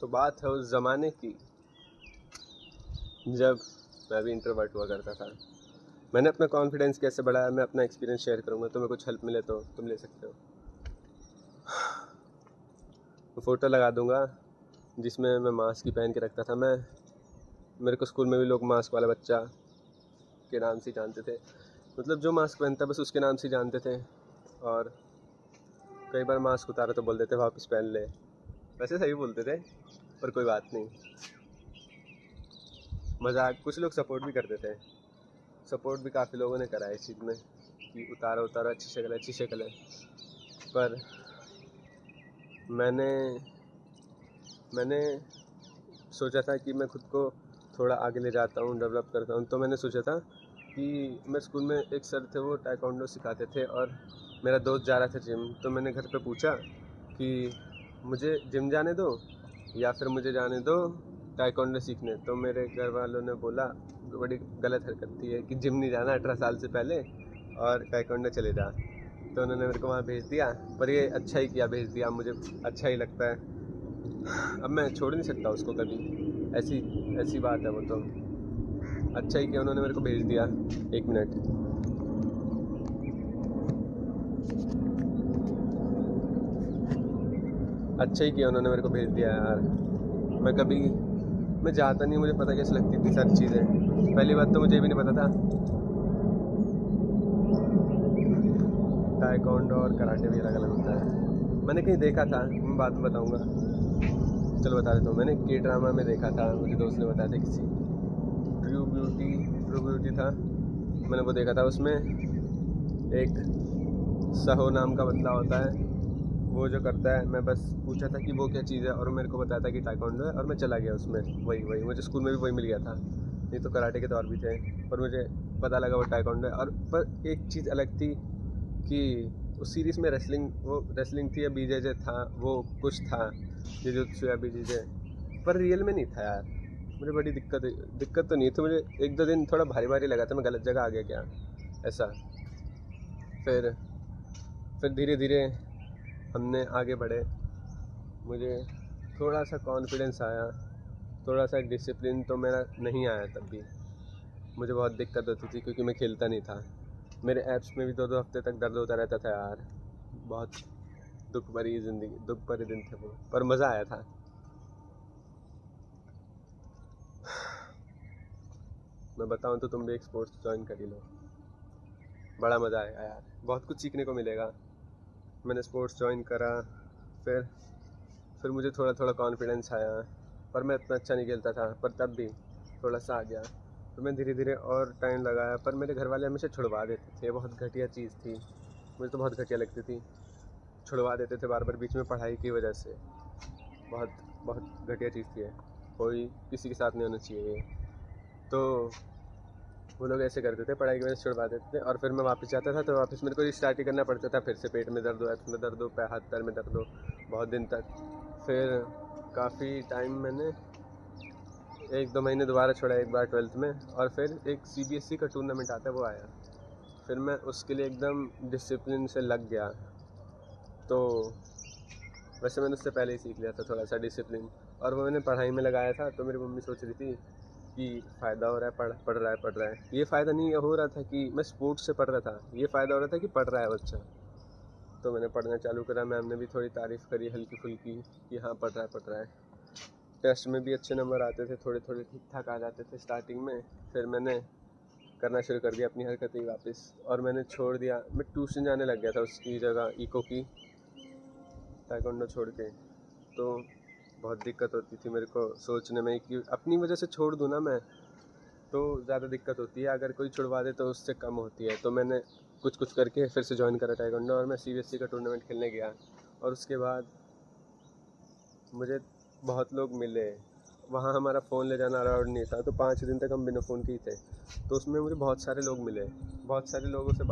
तो बात है उस ज़माने की जब मैं भी इंट्रोवर्ट हुआ करता था। मैंने अपना कॉन्फिडेंस कैसे बढ़ाया, मैं अपना एक्सपीरियंस शेयर करूँगा। तुम्हें कुछ हेल्प मिले तो तुम ले सकते हो। मैं फ़ोटो लगा दूँगा जिसमें मैं मास्क ही पहन के रखता था। मेरे को स्कूल में भी लोग मास्क वाला बच्चा के नाम से जानते थे, मतलब जो मास्क पहनता बस उसके नाम से जानते थे। और कई बार मास्क उतारा तो बोल देते वापस पहन ले। वैसे सही बोलते थे, पर कोई बात नहीं, मजाक। कुछ लोग सपोर्ट भी करते थे, सपोर्ट भी काफ़ी लोगों ने करा है इस चीज़ में कि उतारो उतारो, अच्छी शक्ल है अच्छी शक्ल है। पर मैंने मैंने सोचा था कि मैं खुद को थोड़ा आगे ले जाता हूँ, डेवलप करता हूँ। तो मैंने सोचा था कि मैं स्कूल में एक सर थे, वो टाइकोंडो सिखाते थे और मेरा दोस्त जा रहा था जिम। तो मैंने घर पे पूछा कि मुझे जिम जाने दो या फिर मुझे जाने दो टाइकोंडो सीखने। तो मेरे घर वालों ने बोला बड़ी गलत हरकत थी है कि जिम नहीं जाना 18 साल से पहले और टाइकोंडो चले जा। तो उन्होंने मेरे को वहाँ भेज दिया, पर ये अच्छा ही किया, भेज दिया, मुझे अच्छा ही लगता है। अब मैं छोड़ नहीं सकता उसको कभी, ऐसी ऐसी बात है वो। तो अच्छा ही किया उन्होंने मेरे को भेज दिया। एक मिनट, अच्छा ही किया उन्होंने मेरे को भेज दिया यार। मैं जाता नहीं, मुझे पता कैसे लगती थी सारी चीज़ें। पहली बात तो मुझे भी नहीं पता था टाइकोंडो और कराटे भी अलग अलग होता है। मैंने कहीं देखा था, मैं बाद में बताऊंगा, चलो बता देता हूँ। मैंने के ड्रामा में देखा था, मुझे दोस्त ने बताया था किसी, ट्रू ब्यूटी था, मैंने वो देखा था। उसमें एक सहो नाम का बंदा होता है, वो जो करता है, मैं बस पूछा था कि वो क्या चीज़ है और मेरे को बताया था कि टाइकोंडो है और मैं चला गया उसमें। वही मुझे स्कूल में भी वही मिल गया था, नहीं तो कराटे के तो और भी थे, पर मुझे पता लगा वो टाइकोंडो है। और पर एक चीज़ अलग थी कि उस सीरीज़ में रेसलिंग थी या बीजेजे था, वो कुछ था जुजुत्सु या बीजेजे, पर रियल में नहीं था यार। मुझे बड़ी दिक्कत तो नहीं थी, मुझे एक दो दिन थोड़ा भारी भारी लगा था, मैं गलत जगह आ गया क्या ऐसा। फिर धीरे धीरे हमने आगे बढ़े, मुझे थोड़ा सा कॉन्फिडेंस आया, थोड़ा सा डिसिप्लिन तो मेरा नहीं आया तब भी। मुझे बहुत दिक्कत होती थी क्योंकि मैं खेलता नहीं था। मेरे ऐप्स में भी 2-2 हफ्ते तक दर्द होता रहता था यार। बहुत दुख भरी दिन थे वो, पर मज़ा आया था। मैं बताऊं तो तुम भी एक स्पोर्ट्स ज्वाइन कर ही लो, बड़ा मज़ा आएगा यार, बहुत कुछ सीखने को मिलेगा। मैंने स्पोर्ट्स ज्वाइन करा, फिर मुझे थोड़ा थोड़ा कॉन्फिडेंस आया, पर मैं इतना अच्छा नहीं खेलता था, पर तब भी थोड़ा सा आ गया। तो मैं धीरे धीरे और टाइम लगाया, पर मेरे घर वाले हमेशा छुड़वा देते थे, बहुत घटिया चीज़ थी, मुझे तो बहुत घटिया लगती थी। छुड़वा देते थे बार बार बीच में पढ़ाई की वजह से, बहुत बहुत घटिया चीज़ थी ये, कोई किसी के साथ नहीं होना चाहिए ये। तो वो लोग ऐसे करते थे, पढ़ाई की वजह से छुड़वा देते थे, और फिर मैं वापस जाता था तो वापस मेरे को रिस्टार्ट ही करना पड़ता था। फिर से पेट में दर्द हो, हाथ में दर्द हो, हाथ पैर में दर्द हो, बहुत दिन तक। फिर काफ़ी टाइम मैंने 1-2 महीने दोबारा छोड़ा, एक बार 12th में, और फिर एक CBSE का टूर्नामेंट आता है वो आया, फिर मैं उसके लिए एकदम डिसिप्लिन से लग गया। तो वैसे मैंने उससे पहले ही सीख लिया था थोड़ा सा डिसिप्लिन, और वो मैंने पढ़ाई में लगाया था। तो मेरी मम्मी सोच रही थी कि फ़ायदा हो रहा है, पढ़ रहा है। ये फ़ायदा नहीं हो रहा था कि मैं स्पोर्ट्स से पढ़ रहा था, ये फ़ायदा हो रहा था कि पढ़ रहा है बच्चा। तो मैंने पढ़ना चालू करा, मैम ने भी थोड़ी तारीफ़ करी हल्की फुल्की कि हाँ पढ़ रहा है। टेस्ट में भी अच्छे नंबर आते थे, थोड़े थोड़े ठीक ठाक आ जाते थे स्टार्टिंग में। फिर मैंने करना शुरू कर दिया अपनी हरकतें वापस, और मैंने छोड़ दिया। मैं ट्यूशन जाने लग गया था उसकी जगह, इको की, ताइक्वांडो छोड़ के। तो बहुत दिक्कत होती थी मेरे को सोचने में कि अपनी वजह से छोड़ दूँ ना मैं, तो ज़्यादा दिक्कत होती है, अगर कोई छुड़वा दे तो उससे कम होती है। तो मैंने कुछ करके फिर से ज्वाइन करा टाइक्वांडो, और मैं CBSE का टूर्नामेंट खेलने गया। और उसके बाद मुझे बहुत लोग मिले वहाँ, हमारा फ़ोन ले जाना अलाउड नहीं था, तो 5 दिन तक हम बिना फ़ोन के ही थे। तो उसमें मुझे बहुत सारे लोग मिले, बहुत सारे लोगों से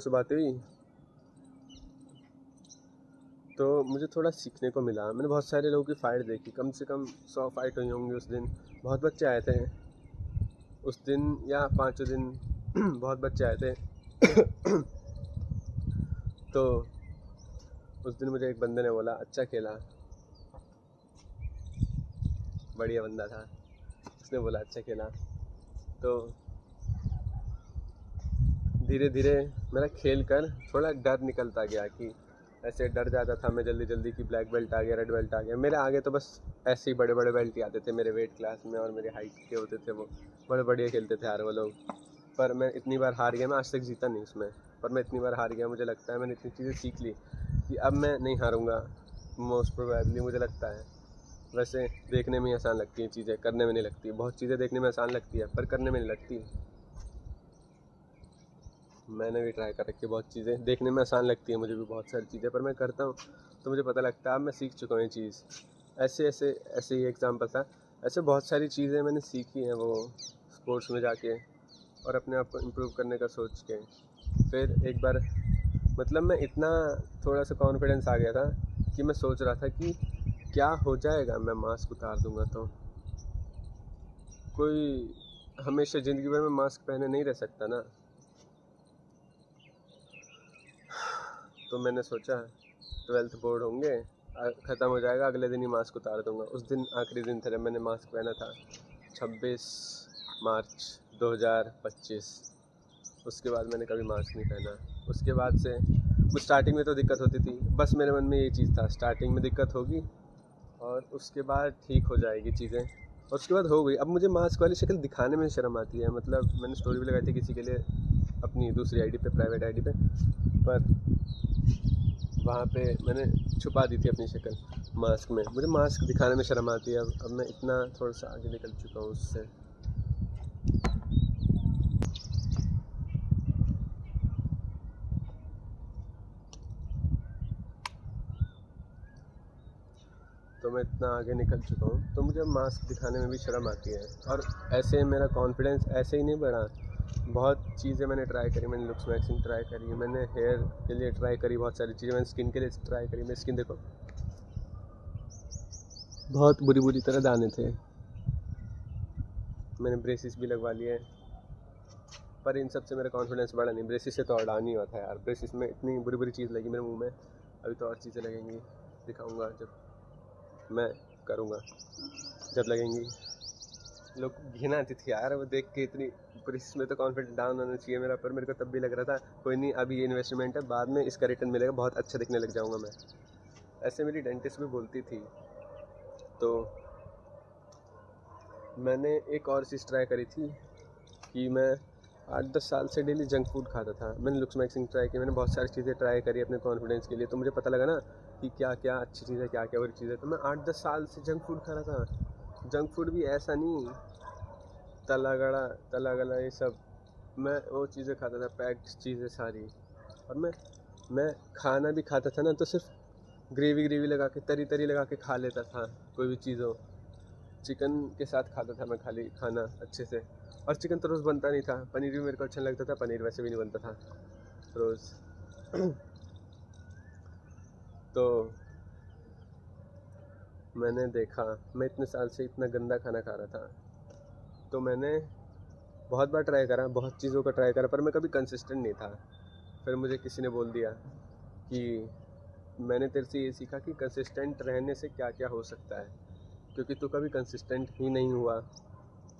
बातें हुई, तो मुझे थोड़ा सीखने को मिला। मैंने बहुत सारे लोगों की फ़ाइट देखी, कम से कम 100 फाइट हुई होंगी उस दिन। बहुत बच्चे आए थे उस दिन, या 5 दिन बहुत बच्चे आए थे। तो उस दिन मुझे एक बंदे ने बोला अच्छा खेला, बढ़िया बंदा था, उसने बोला अच्छा खेला। तो धीरे धीरे मेरा खेल कर थोड़ा डर निकलता गया कि ऐसे डर जाता था मैं जल्दी जल्दी कि ब्लैक बेल्ट आ गया, रेड बेल्ट आ गया। मेरे आगे तो बस ऐसे ही बड़े बड़े बेल्ट ही आते थे मेरे वेट क्लास में, और मेरे हाइट के होते थे वो, बड़े बढ़िया खेलते थे यार वो लोग। पर मैं इतनी बार हार गया, मैं आज तक जीता नहीं उसमें, पर मैं इतनी बार हार गया, मुझे लगता है मैंने इतनी चीज़ें सीख ली कि अब मैं नहीं हारूंगा मोस्ट प्रोबेबली, मुझे लगता है। वैसे देखने में ही आसान लगती हैं चीज़ें, करने में नहीं लगती। बहुत चीज़ें देखने में आसान लगती है पर करने में नहीं लगती। मैंने भी ट्राई कर रखी है बहुत चीज़ें, देखने में आसान लगती है मुझे भी बहुत सारी चीज़ें, पर मैं करता हूँ तो मुझे पता लगता है अब मैं सीख चुका हूँ ये चीज़। ऐसे ऐसे ऐसे ही एग्जाम्पल था, ऐसे बहुत सारी चीज़ें मैंने सीखी हैं वो स्पोर्ट्स में जाके, और अपने आप को इम्प्रूव करने का सोच के। फिर एक बार मतलब मैं इतना थोड़ा सा कॉन्फिडेंस आ गया था कि मैं सोच रहा था कि क्या हो जाएगा मैं मास्क उतार दूंगा तो। कोई हमेशा ज़िंदगी भर में मास्क पहने नहीं रह सकता ना। तो मैंने सोचा 12th बोर्ड होंगे, ख़त्म हो जाएगा, अगले दिन ही मास्क उतार दूंगा। उस दिन आखिरी दिन था जब मैंने मास्क पहना था, 26 मार्च 2025। उसके बाद मैंने कभी मास्क नहीं पहना। उसके बाद से मुझे स्टार्टिंग में तो दिक्कत होती थी, बस मेरे मन में यही चीज़ था स्टार्टिंग में दिक्कत होगी और उसके बाद ठीक हो जाएगी चीज़ें, और उसके बाद हो गई। अब मुझे मास्क वाली शक्ल दिखाने में शर्म आती है। मतलब मैंने स्टोरी भी लगाई थी किसी के लिए अपनी दूसरी आईडी पे, प्राइवेट आईडी पे, पर वहाँ पे मैंने छुपा दी थी अपनी शक्ल मास्क में। मुझे मास्क दिखाने में शर्म आती है। अब मैं इतना थोड़ा सा आगे निकल चुका हूँ उससे। तो मैं इतना आगे निकल चुका हूँ तो मुझे मास्क दिखाने में भी शर्म आती है। और ऐसे मेरा कॉन्फिडेंस ऐसे ही नहीं बढ़ा, बहुत चीज़ें मैंने ट्राई करी। मैंने लुक्स मैक्सिंग ट्राई करी, मैंने हेयर के लिए ट्राई करी बहुत सारी चीज़ें, मैंने स्किन के लिए ट्राई करी। मेरी स्किन देखो, बहुत बुरी बुरी तरह दाने थे। मैंने ब्रेसिस भी लगवा लिए, पर इन सब से मेरा कॉन्फिडेंस बढ़ा नहीं। ब्रेसिस से तो और डाउन ही हुआ था यार। ब्रेसिस में इतनी बुरी बुरी चीज़ लगी मेरे मुंह में, अभी तो और चीज़ें लगेंगी, दिखाऊंगा जब मैं करूँगा, जब लगेंगी। लोग घिना आती थी यार वो देख के, इतनी ब्रेसिस में तो कॉन्फिडेंस डाउन होना चाहिए मेरा, पर मेरे को तब भी लग रहा था कोई नहीं, अभी ये इन्वेस्टमेंट है, बाद में इसका रिटर्न मिलेगा, बहुत अच्छा दिखने लग जाऊँगा मैं। ऐसे मेरी डेंटिस्ट भी बोलती थी। तो मैंने एक और चीज़ ट्राई करी थी कि मैं 8-10 साल से डेली जंक फूड खाता था। मैंने लुक्स मैक्सिंग ट्राई की, मैंने बहुत सारी चीज़ें ट्राई करी अपने कॉन्फिडेंस के लिए। तो मुझे पता लगा ना कि क्या क्या अच्छी चीज़ है, क्या क्या बुरी चीज़ है। तो मैं 8-10 साल से जंक फूड खा रहा था। जंक फूड भी ऐसा नहीं तला गला ये सब, मैं वो चीज़ें खाता था, पैक्ड चीज़ें सारी। और मैं खाना भी खाता था ना तो सिर्फ ग्रेवी ग्रेवी लगा के, तरी तरी लगा के खा लेता था। कोई भी चीज़ हो, चिकन के साथ खाता था मैं खाली खाना अच्छे से। और चिकन तो रोज़ बनता नहीं था, पनीर भी मेरे को अच्छा लगता था, पनीर वैसे भी नहीं बनता था रोज़। तो मैंने देखा मैं इतने साल से इतना गंदा खाना खा रहा था, तो मैंने बहुत बार ट्राई करा, बहुत चीज़ों का ट्राई करा, पर मैं कभी कंसिस्टेंट नहीं था। फिर मुझे किसी ने बोल दिया कि मैंने तेरे से ये सीखा कि कंसिस्टेंट रहने से क्या क्या हो सकता है, क्योंकि तू कभी कंसिस्टेंट ही नहीं हुआ।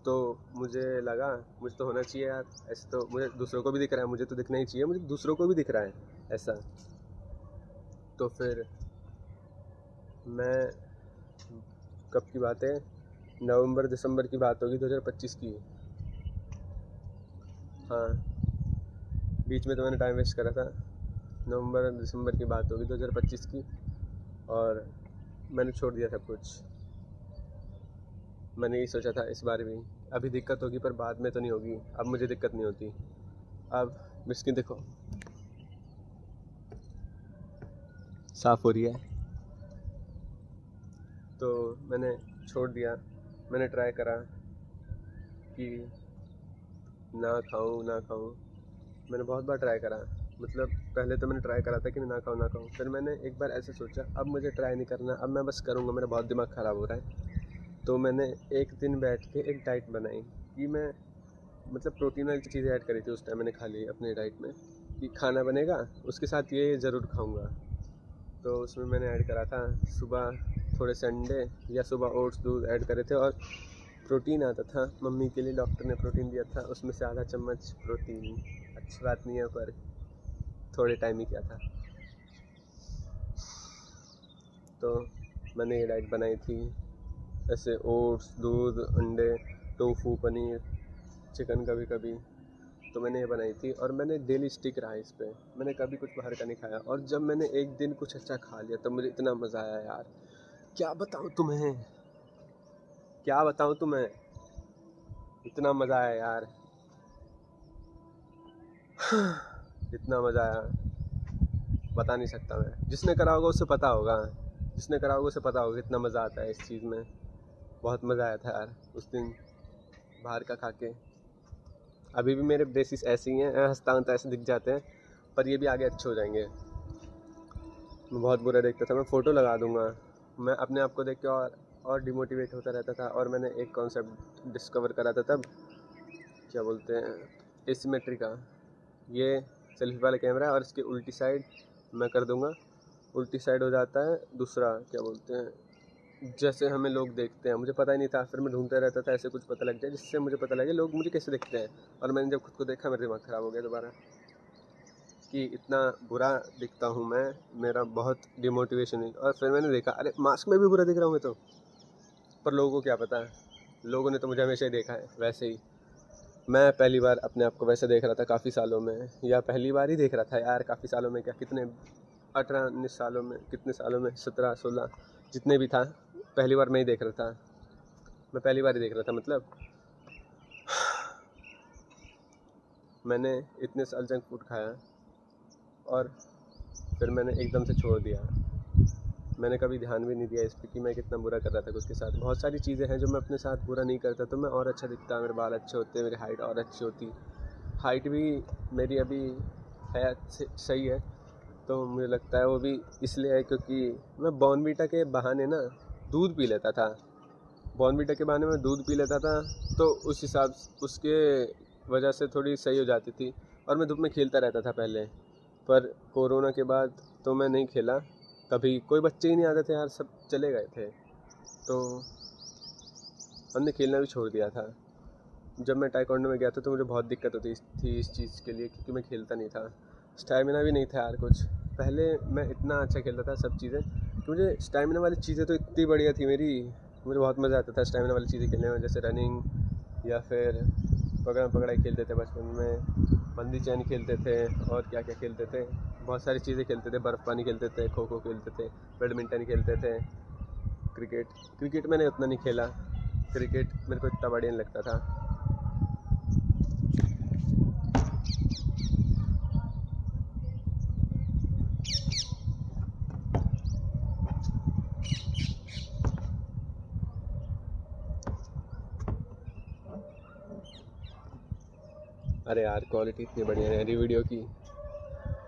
तो मुझे लगा मुझे तो होना चाहिए यार, ऐसे तो मुझे दूसरों को भी दिख रहा है, मुझे तो दिखना ही चाहिए, मुझे दूसरों को भी दिख रहा है ऐसा। तो फिर मैं, कब की बात है, नवंबर दिसंबर की बात होगी 2025 की। हाँ, बीच में तो मैंने टाइम वेस्ट करा था। नवंबर दिसंबर की बात होगी 2025 की, और मैंने छोड़ दिया सब कुछ। मैंने यही सोचा था इस बार भी अभी दिक्कत होगी पर बाद में तो नहीं होगी। अब मुझे दिक्कत नहीं होती। अब मिस्किन देखो साफ़ हो रही है। तो मैंने छोड़ दिया। मैंने ट्राई करा कि ना खाऊं। मैंने बहुत बार ट्राई करा, मतलब पहले तो मैंने ट्राई करा था कि मैं ना खाऊं। फिर मैंने एक बार ऐसे सोचा अब मुझे ट्राई नहीं करना, अब मैं बस करूँगा, मेरा बहुत दिमाग ख़राब हो रहा है। तो मैंने एक दिन बैठ के एक डाइट बनाई कि मैं, मतलब प्रोटीन वाली चीज़ें ऐड करी थी उस टाइम मैंने, खाली अपने डाइट में कि खाना बनेगा उसके साथ ये ज़रूर खाऊंगा। तो उसमें मैंने ऐड करा था सुबह थोड़े से अंडे या सुबह ओट्स दूध ऐड करे थे, और प्रोटीन आता था मम्मी के लिए, डॉक्टर ने प्रोटीन दिया था, उसमें से आधा चम्मच प्रोटीन। अच्छी बात नहीं है पर थोड़े टाइम ही किया था। तो मैंने ये डाइट बनाई थी, ऐसे ओट्स दूध अंडे टोफू पनीर चिकन कभी कभी, तो मैंने ये बनाई थी और मैंने डेली स्टिक रहा इस पे। मैंने कभी कुछ बाहर का नहीं खाया, और जब मैंने एक दिन कुछ अच्छा खा लिया तब मुझे इतना मज़ा आया यार, क्या बताऊँ तुम्हें, क्या बताऊँ तुम्हें, इतना मज़ा आया यार। इतना मज़ा आया बता नहीं सकता मैं। जिसने करा होगा उससे पता होगा, जिसने करा होगा उसे पता होगा कितना मज़ा आता है इस चीज़ में। बहुत मज़ा आया था यार उस दिन बाहर का खा के। अभी भी मेरे ब्रेसिस ऐसे ही हैं, हंसता हूँ तो ऐसे दिख जाते हैं, पर ये भी आगे अच्छे हो जाएंगे। मैं बहुत बुरा देखता था, मैं फ़ोटो लगा दूँगा। मैं अपने आप को देख के और डिमोटिवेट होता रहता था। और मैंने एक कॉन्सेप्ट डिस्कवर करा था तब, क्या बोलते हैं, एसिमेट्री का। ये सेल्फी वाला कैमरा है और इसकी उल्टी साइड मैं कर दूंगा, उल्टी साइड हो जाता है दूसरा, क्या बोलते हैं, जैसे हमें लोग देखते हैं। मुझे पता ही नहीं था, फिर मैं ढूंढता रहता था ऐसे कुछ पता लग जाए जिससे मुझे पता लगे लोग मुझे कैसे देखते हैं। और मैंने जब खुद को देखा मेरा दिमाग ख़राब हो गया दोबारा कि इतना बुरा दिखता हूँ मैं, मेरा बहुत डिमोटिवेशन हुई। और फिर मैंने देखा अरे मास्क में भी बुरा दिख रहा हूँ मैं तो, पर लोगों को क्या पता है, लोगों ने तो मुझे हमेशा ही देखा है वैसे ही। मैं पहली बार अपने आप को वैसे देख रहा था काफ़ी सालों में, या पहली बार ही देख रहा था यार काफ़ी सालों में, क्या कितने 18-19 सालों में, कितने सालों में 17-16 जितने भी था, पहली बार मैं ही देख रहा था। मैं पहली बार ही देख रहा था, मतलब मैंने इतने साल जंक फूड खाया और फिर मैंने एकदम से छोड़ दिया। मैंने कभी ध्यान भी नहीं दिया इस पर कि मैं कितना बुरा कर रहा था खुद के साथ। बहुत सारी चीज़ें हैं जो मैं अपने साथ बुरा नहीं करता तो मैं और अच्छा दिखता, मेरे बाल अच्छे होते, मेरी हाइट और अच्छी होती। हाइट भी मेरी अभी है सही है, तो मुझे लगता है वो भी इसलिए है क्योंकि मैं बॉर्नवीटा के बहाने ना दूध पी लेता था। बॉर्नवीटा के बहाने मैं दूध पी लेता था, तो उस हिसाब उसके वजह से थोड़ी सही हो जाती थी। और मैं धूप में खेलता रहता था पहले, पर कोरोना के बाद तो मैं नहीं खेला कभी, कोई बच्चे ही नहीं आते थे यार, सब चले गए थे, तो हमने खेलना भी छोड़ दिया था। जब मैं टाइकोंडो में गया था तो मुझे बहुत दिक्कत होती थी इस चीज़ के लिए, क्योंकि मैं खेलता नहीं था, स्टैमिना भी नहीं था यार कुछ। पहले मैं इतना अच्छा खेलता था सब चीज़ें, तो मुझे स्टैमिना वाली चीज़ें तो इतनी बढ़िया थी मेरी, मुझे बहुत मज़ा आता था स्टैमिना वाली चीज़ें खेलने में, जैसे रनिंग या फिर पकड़ा पकड़ाई खेलते थे बचपन में, बंदी चैन खेलते थे, और क्या क्या खेलते थे, बहुत सारी चीज़ें खेलते थे, बर्फ़ पानी खेलते थे, खो खो खेलते थे, बैडमिंटन खेलते थे, क्रिकेट मैंने उतना नहीं खेला, क्रिकेट मेरे को इतना बढ़िया नहीं लगता था। अरे यार क्वालिटी इतनी बढ़िया है मेरी वीडियो की,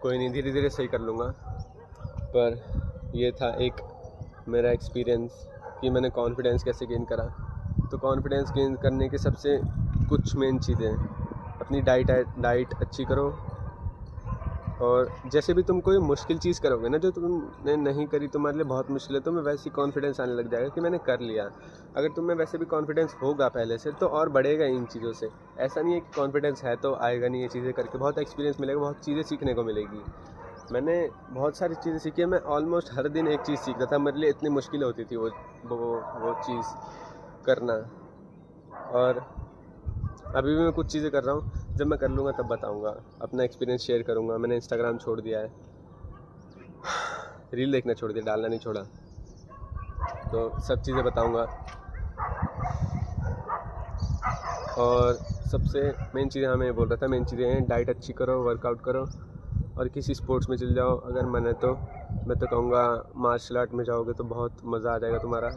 कोई नहीं, धीरे धीरे सही कर लूँगा। पर ये था एक मेरा एक्सपीरियंस कि मैंने कॉन्फिडेंस कैसे गेन करा। तो कॉन्फिडेंस गेन करने के सबसे कुछ मेन चीज़ें, अपनी डाइट अच्छी करो, और जैसे भी तुम कोई मुश्किल चीज़ करोगे ना जो तुमने नहीं करी, तुम्हारे लिए बहुत मुश्किल है, तुम्हें वैसे ही कॉन्फिडेंस आने लग जाएगा कि मैंने कर लिया। अगर तुम्हें वैसे भी कॉन्फिडेंस होगा पहले से तो और बढ़ेगा इन चीज़ों से। ऐसा नहीं है कि कॉन्फिडेंस है तो आएगा नहीं, ये चीज़ें करके बहुत एक्सपीरियंस मिलेगा, बहुत चीज़ें सीखने को मिलेगी। मैंने बहुत सारी चीज़ें सीखी है, मैं ऑलमोस्ट हर दिन एक चीज़ सीखता था, मेरे लिए इतनी मुश्किल होती थी वो चीज़ करना। और अभी भी मैं कुछ चीज़ें कर रहा हूँ, जब मैं कर लूँगा तब बताऊँगा, अपना एक्सपीरियंस शेयर करूँगा। मैंने इंस्टाग्राम छोड़ दिया है, रील देखना छोड़ दिया, डालना नहीं छोड़ा, तो सब चीज़ें बताऊँगा। और सबसे मेन चीज़ें मैं बोल रहा था, मेन चीज़ें हैं डाइट अच्छी करो, वर्कआउट करो, और किसी स्पोर्ट्स में चल जाओ अगर मन है तो। मैं तो कहूँगा मार्शल आर्ट में जाओगे तो बहुत मज़ा आ जाएगा तुम्हारा।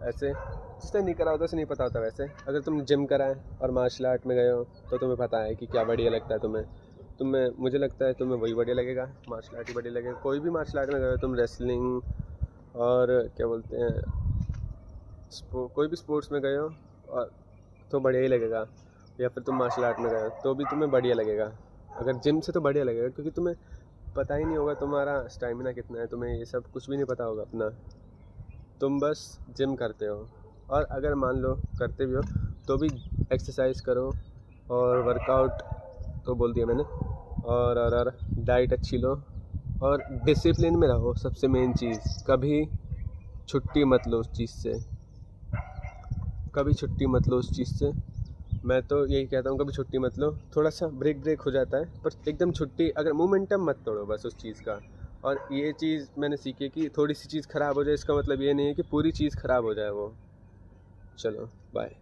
ऐसे जिसने नहीं करा होता उसे नहीं पता होता। वैसे अगर तुमने जिम करा है और मार्शल आर्ट में गए हो तो तुम्हें पता है कि क्या बढ़िया लगता है तुम्हें मुझे लगता है तुम्हें वही बढ़िया लगेगा, मार्शल आर्ट ही बढ़िया लगेगा। कोई भी मार्शल आर्ट में गए हो तुम, रेसलिंग और क्या बोलते हैं, कोई भी स्पोर्ट्स में गए हो और तो बढ़िया ही लगेगा, या फिर तुम मार्शल आर्ट में गए हो तो भी तुम्हें बढ़िया लगेगा। अगर जिम से तो बढ़िया लगेगा क्योंकि तुम्हें पता ही नहीं होगा तुम्हारा स्टैमिना कितना है, तुम्हें ये सब कुछ भी नहीं पता होगा अपना। तुम बस जिम करते हो, और अगर मान लो करते भी हो तो भी एक्सरसाइज करो और वर्कआउट तो बोल दिया मैंने, और डाइट अच्छी लो और डिसिप्लिन में रहो। सबसे मेन चीज़, कभी छुट्टी मत लो उस चीज़ से, कभी छुट्टी मत लो उस चीज़ से। मैं तो यही कहता हूँ, कभी छुट्टी मत लो। थोड़ा सा ब्रेक हो जाता है, पर एकदम छुट्टी, अगर मोमेंटम मत तोड़ो बस उस चीज़ का। और ये चीज़ मैंने सीखी कि थोड़ी सी चीज़ ख़राब हो जाए इसका मतलब ये नहीं है कि पूरी चीज़ ख़राब हो जाए वो। चलो बाय।